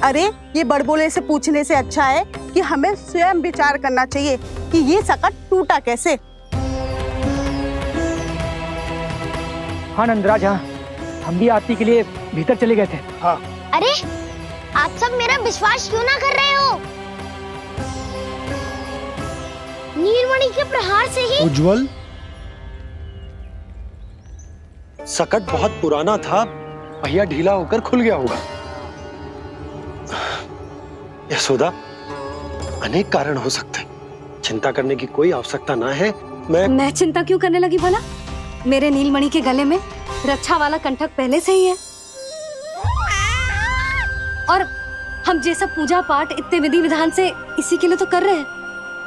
अरे, ये बड़बोले से पूछने से अच्छा है कि हमें स्वयं विचार करना चाहिए कि ये सकट टूटा कैसे। हाँ नंदराज, हाँ, हम भी आरती के लिए भीतर चले गए थे। हाँ। अरे, आप सब मेरा विश्वास क्यों ना कर रहे हो? नीलमणि के प्रहार से ही उज्जवल, सकट बहुत पुराना था, पहिया ढीला होकर खुल गया होगा। यशोदा, अनेक कारण हो सकते हैं, चिंता करने की कोई आवश्यकता ना है। मैं चिंता क्यों करने लगी भला? मेरे नीलमणि के गले में रक्षा वाला कंठक पहले से ही है, और हम जैसा पूजा पाठ इतने विधि विधान से इसी के लिए तो कर रहे हैं,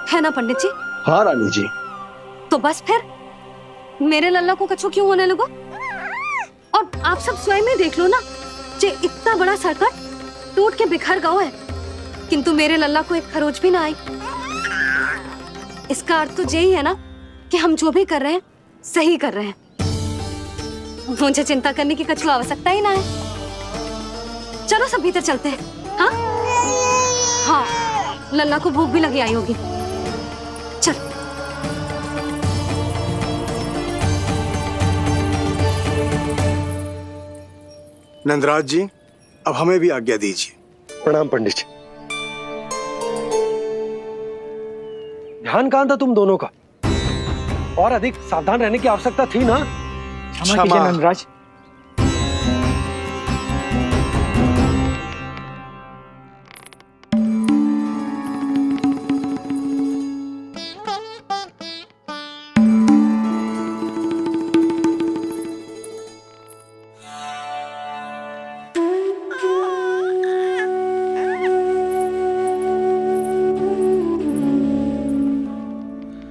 है ना पंडित जी? हाँ रानी जी। तो बस फिर मेरे लल्ला को कछु क्यों होने लगा? और आप सब स्वयं ही देख लो ना, जे इतना बड़ा सकट टूट के बिखर गया है, किंतु मेरे लल्ला को एक खरोच भी ना आई। इसका अर्थ तो यही है ना कि हम जो भी कर रहे हैं सही कर रहे हैं। मुझे चिंता करने की कछु आवश्यकता ही ना है। चलो सब भीतर चलते हैं। हाँ हाँ, लल्ला को भूख भी लगी आई होगी। चल। नंदराज जी, अब हमें भी आज्ञा दीजिए। प्रणाम पंडित जी। ध्यान कहाँ था तुम दोनों का? और अधिक सावधान रहने की आवश्यकता थी ना? क्षमा कीजिए नंदराज।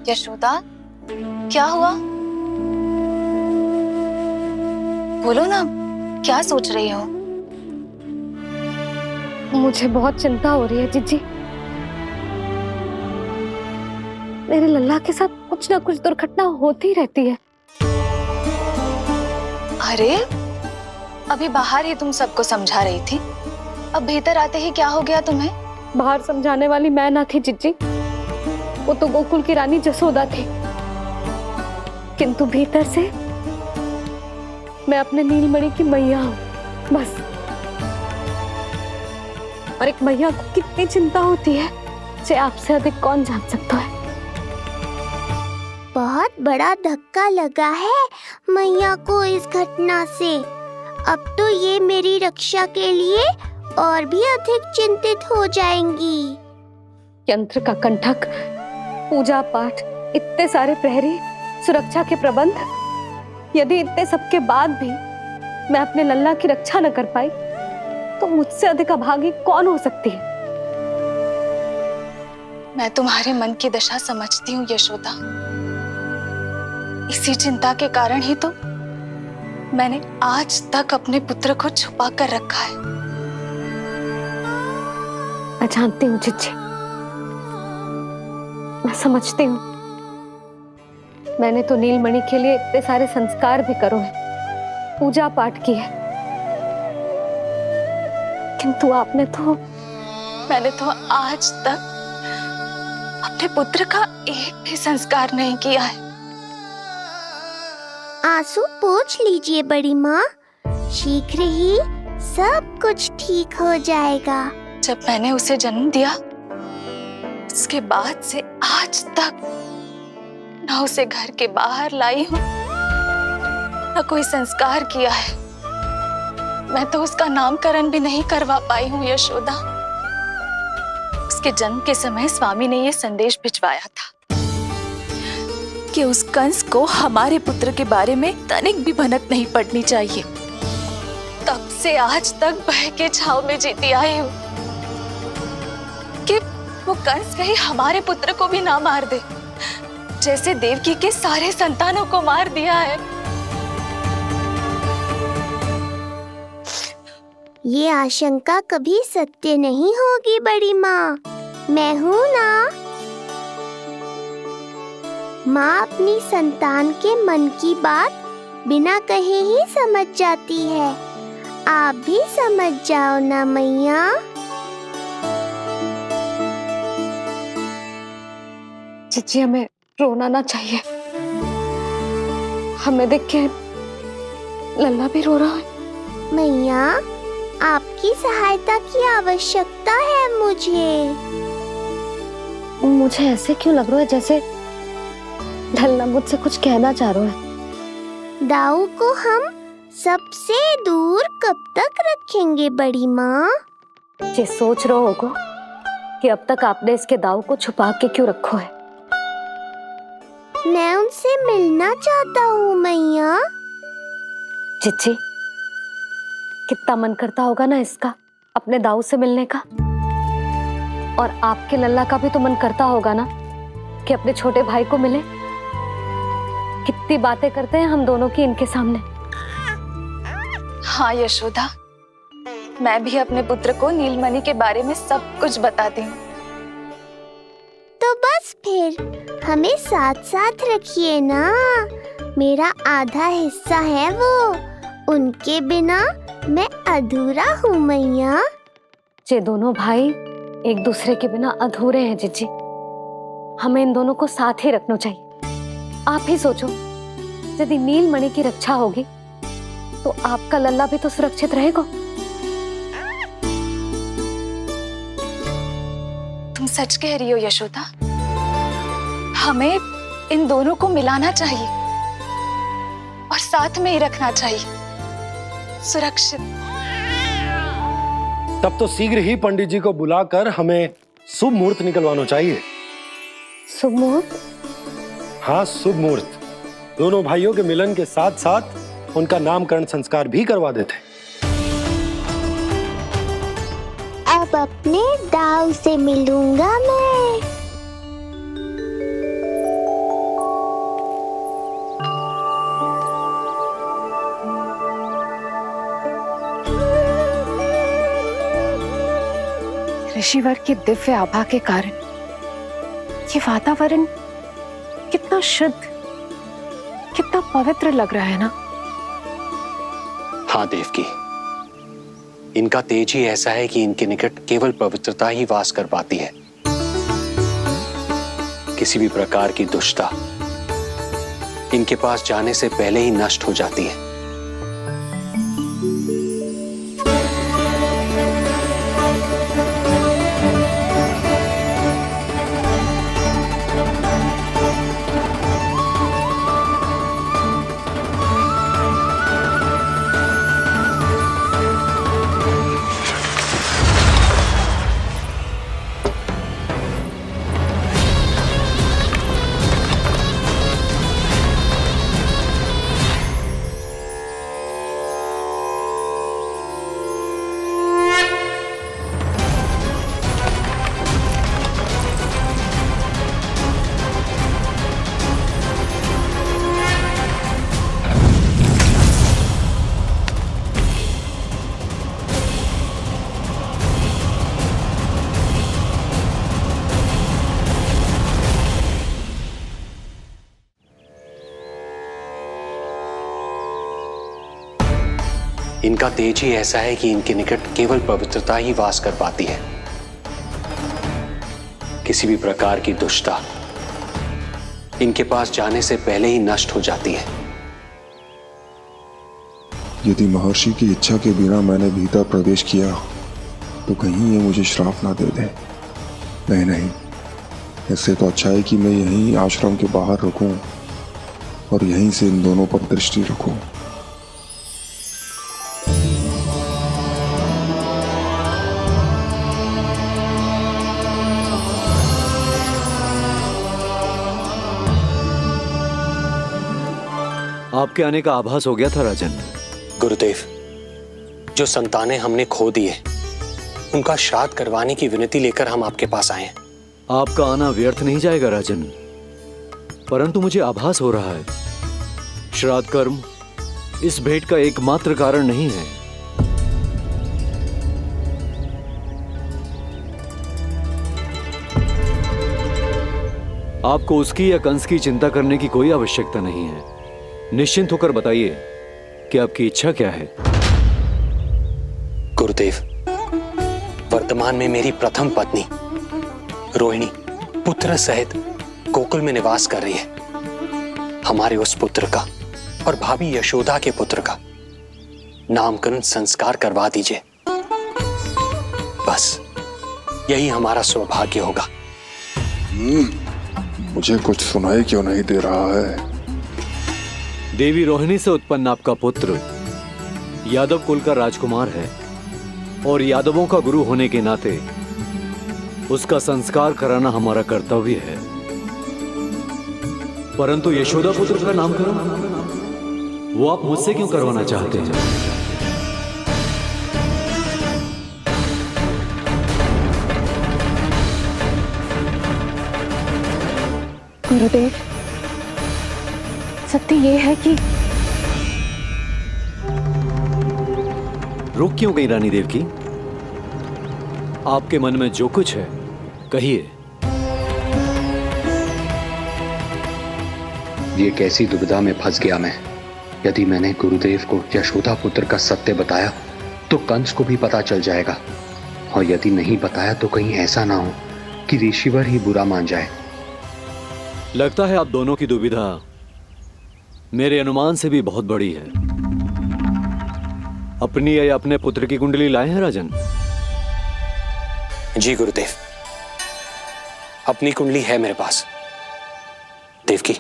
यशोदा, क्या हुआ? बोलो ना, क्या सोच रही हो? मुझे बहुत चिंता हो रही है जीजी। मेरे लल्ला के साथ कुछ ना कुछ दुर्घटना होती रहती है। अरे, अभी बाहर ही तुम सबको समझा रही थी, अब भीतर आते ही क्या हो गया तुम्हें? बाहर समझाने वाली मैं ना थी जीजी, वो तो गोकुल की रानी जसोदा थी, किंतु भीतर से मैं अपने नीलमणि की मैया हूँ, बस। और एक मैया को कितनी चिंता होती है, इसे आपसे अधिक कौन जान सकता है। बहुत बड़ा धक्का लगा है मैया को इस घटना से। अब तो ये मेरी रक्षा के लिए और भी अधिक चिंतित हो जाएंगी। यंत्र का कंठक, पूजा पाठ, इतने सारे प्रहरी, सुरक्षा के प्रबंध, यदि इतने सबके बाद भी मैं अपने लल्ला की रक्षा न कर पाई तो मुझसे अधिक अभागी कौन हो सकती है। मैं तुम्हारे मन की दशा समझती हूँ यशोदा। इसी चिंता के कारण ही तो मैंने आज तक अपने पुत्र को छुपा कर रखा है। मैं जानती हूँ जिज्जी, मैं समझती हूँ। मैंने तो नीलमणि के लिए इतने सारे संस्कार भी करो है, पूजा पाठ की है, किंतु मैंने तो आज तक अपने पुत्र का एक भी संस्कार नहीं किया है। आंसू पोंछ लीजिए बड़ी माँ, शीघ्र ही सब कुछ ठीक हो जाएगा। जब मैंने उसे जन्म दिया उसके बाद से आज तक न उसे घर के बाहर लाई हूँ, न कोई संस्कार किया है। मैं तो उसका नामकरण भी नहीं करवा पाई हूँ यशोदा। उसके जन्म के समय स्वामी ने यह संदेश भिजवाया था कि उस कंस को हमारे पुत्र के बारे में तनिक भी भनक नहीं पड़नी चाहिए। तब से आज तक भय के छाव में जीती आई हूँ कि वो कंस कहीं हमारे पुत्र को भी ना मार दे, जैसे देवकी के सारे संतानों को मार दिया है। ये आशंका कभी सत्य नहीं होगी बड़ी माँ, मैं हूँ ना। माँ अपनी संतान के मन की बात बिना कहे ही समझ जाती है। आप भी समझ जाओ ना मैया। जिज्जी, हमें रोना ना चाहिए। हमें देख के लल्ला भी रो रहा है। मैया, आपकी सहायता की आवश्यकता है मुझे। मुझे ऐसे क्यों लग रहा है जैसे लल्ला मुझसे कुछ कहना चाह रहा है। दाऊ को हम सबसे दूर कब तक रखेंगे बड़ी माँ? ये सोच रहे होगो कि अब तक आपने इसके दाऊ को छुपा के क्यों रखो है। मैं उनसे मिलना चाहता हूँ मैया। जिज्जी, कितना मन करता होगा ना इसका अपने दाऊ से मिलने का। और आपके लल्ला का भी तो मन करता होगा ना कि अपने छोटे भाई को मिले। कितनी बातें करते हैं हम दोनों की इनके सामने। हाँ यशोदा, मैं भी अपने पुत्र को नीलमणि के बारे में सब कुछ बताती हूँ। तो बस फिर हमें साथ साथ रखिए ना। मेरा आधा हिस्सा है वो, उनके बिना मैं अधूरा हूँ मैया। ये दोनों भाई एक दूसरे के बिना अधूरे हैं जिज्जी। हमें इन दोनों को साथ ही रखना चाहिए। आप ही सोचो, यदि नीलमणि की रक्षा होगी तो आपका लल्ला भी तो सुरक्षित रहेगा। तुम सच कह रही हो यशोदा। हमें इन दोनों को मिलाना चाहिए और साथ में ही रखना चाहिए, सुरक्षित। तब तो शीघ्र ही पंडित जी को बुलाकर हमें शुभ मुहूर्त निकलवाना चाहिए। शुभ मुहूर्त? हाँ, शुभ मुहूर्त। दोनों भाइयों के मिलन के साथ साथ उनका नामकरण संस्कार भी करवा देते। अब अपने दाऊ से मिलूंगा मैं। ऋषिवर की दिव्य आभा के कारण ये वातावरण कितना शुद्ध, कितना पवित्र लग रहा है ना। हाँ देवकी, इनका तेज ही ऐसा है कि इनके निकट केवल पवित्रता ही वास कर पाती है। किसी भी प्रकार की दुष्टता इनके पास जाने से पहले ही नष्ट हो जाती है। इनका तेज ही ऐसा है कि इनके निकट केवल पवित्रता ही वास कर पाती है। किसी भी प्रकार की दुष्टता इनके पास जाने से पहले ही नष्ट हो जाती है। यदि महर्षि की इच्छा के बिना मैंने भीतर प्रवेश किया तो कहीं ये मुझे श्राप ना दे दे। नहीं, इससे तो अच्छा है कि मैं यहीं आश्रम के बाहर रुकूं और यहीं से इन दोनों पर दृष्टि रखूं। आपके आने का आभास हो गया था राजन। गुरुदेव, जो संतानें हमने खो दी है उनका श्राद्ध करवाने की विनती लेकर हम आपके पास आए हैं। आपका आना व्यर्थ नहीं जाएगा राजन, परंतु मुझे आभास हो रहा है श्राद्ध कर्म इस भेंट का एकमात्र कारण नहीं है। आपको उसकी या कंस की चिंता करने की कोई आवश्यकता नहीं है। निश्चिंत होकर बताइए कि आपकी इच्छा क्या है। गुरुदेव, वर्तमान में मेरी प्रथम पत्नी रोहिणी पुत्र सहित गोकुल में निवास कर रही है। हमारे उस पुत्र का और भाभी यशोदा के पुत्र का नामकरण संस्कार करवा दीजिए। बस यही हमारा सौभाग्य होगा। मुझे कुछ सुनाई क्यों नहीं दे रहा है? देवी रोहिणी से उत्पन्न आपका पुत्र यादव कुल का राजकुमार है और यादवों का गुरु होने के नाते उसका संस्कार कराना हमारा कर्तव्य है। परंतु यशोदा पुत्र का नामकरण वो आप मुझसे क्यों करवाना चाहते हैं? गुरुदेव, सत्य ये है कि रुक क्यों गई रानी देवकी? आपके मन में जो कुछ है कहिए। ये कैसी दुविधा में फंस गया मैं। यदि मैंने गुरुदेव को यशोदा पुत्र का सत्य बताया तो कंस को भी पता चल जाएगा, और यदि नहीं बताया तो कहीं ऐसा ना हो कि ऋषिवर ही बुरा मान जाए। लगता है आप दोनों की दुविधा मेरे अनुमान से भी बहुत बड़ी है। अपनी या अपने पुत्र की कुंडली लाए हैं राजन? जी गुरुदेव, अपनी कुंडली है मेरे पास। देवकी,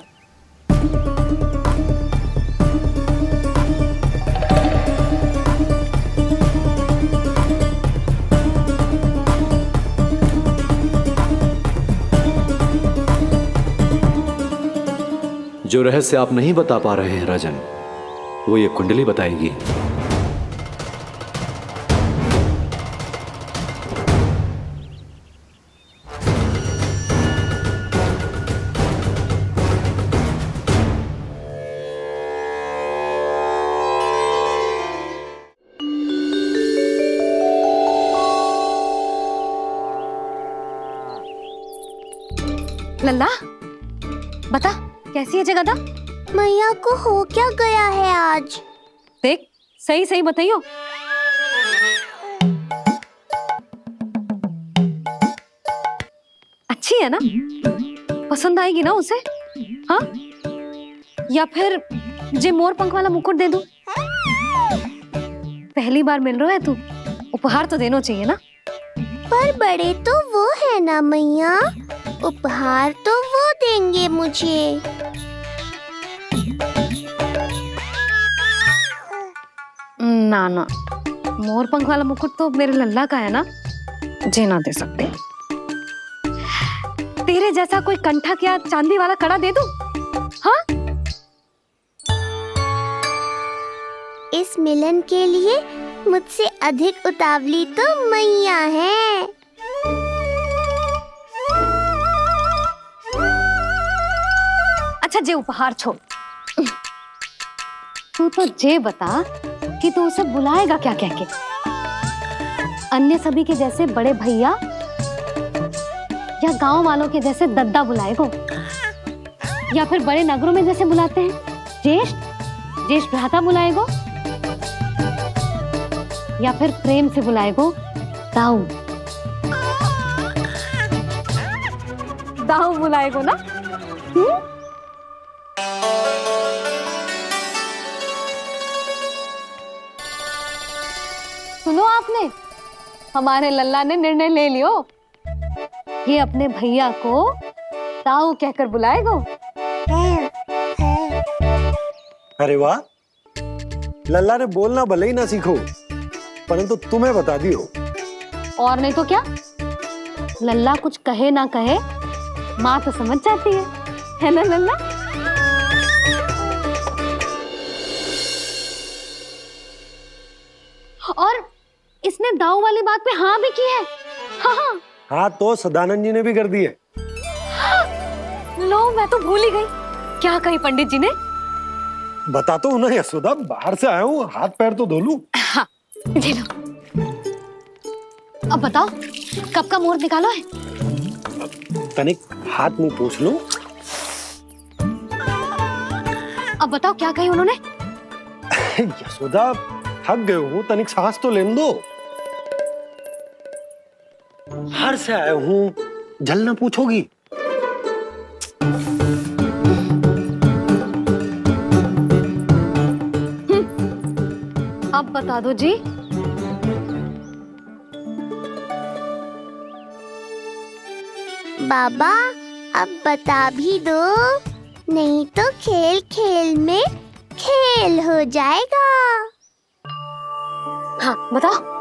जो रहस्य आप नहीं बता पा रहे हैं राजन, वो ये कुंडली बताएगी। लल्ला, बता कैसी है जगदा? मैया को हो क्या गया है आज? देख, सही सही बताइयो। अच्छी है ना? पसंद आएगी ना उसे? हाँ? या फिर जे मोर पंख वाला मुकुट दे दूं? पहली बार मिल रहा है तू, उपहार तो देना चाहिए ना? पर बड़े तो वो है ना मैया, उपहार तो वो देंगे मुझे। ना ना, मोर पंख वाला मुकुट तो मेरे लल्ला का है ना, जे ना दे सकते। तेरे जैसा कोई कंठा या चांदी वाला कड़ा दे दूं? हाँ? इस मिलन के लिए मुझसे अधिक उतावली तो मैया है। अच्छा, जे उपहार छोड़, तू तो जे बता कि तू उसे बुलाएगा क्या कह के? अन्य सभी के जैसे बड़े भैया या गांव वालों के जैसे दद्दा बुलाएगो, या फिर बड़े नगरों में जैसे बुलाते हैं ज्येष्ठ भ्राता बुलाएगो? या फिर प्रेम से बुलाएगो दाऊ? दाऊ बुलाएगो ना? सुनो आपने, हमारे लल्ला ने निर्णय ले लियो, ये अपने भैया को दाऊ कहकर बुलाएगो। अरे वाह, लल्ला ने बोलना भले ही ना सीखो, परंतु तुम्हें बता दियो। और नहीं तो क्या, लल्ला कुछ कहे ना कहे माँ तो समझ जाती है ना लल्ला? और इसने दाऊ वाली बात पे हाँ भी की है। हाँ हाँ तो सदानंद जी ने भी कर दिए। लो, मैं तो भूल ही गई। क्या कही पंडित जी ने? बता तो ना यशोदा, बाहर से आया हूँ, हाथ पैर तो धो लूं। हाँ, जी लो। अब बताओ, कब का मुहूर्त निकालो है? तनिक हाथ मुंह पूछ लूं। अब बताओ क्या कही उन्होंने? यशोदा थक गए हूँ, तनिक सांस तो लेने दो। बाहर से आया हूँ, जलना पूछोगी? अब बता दो जी। बाबा अब बता भी दो, नहीं तो खेल खेल में खेल हो जाएगा। हाँ बताओ।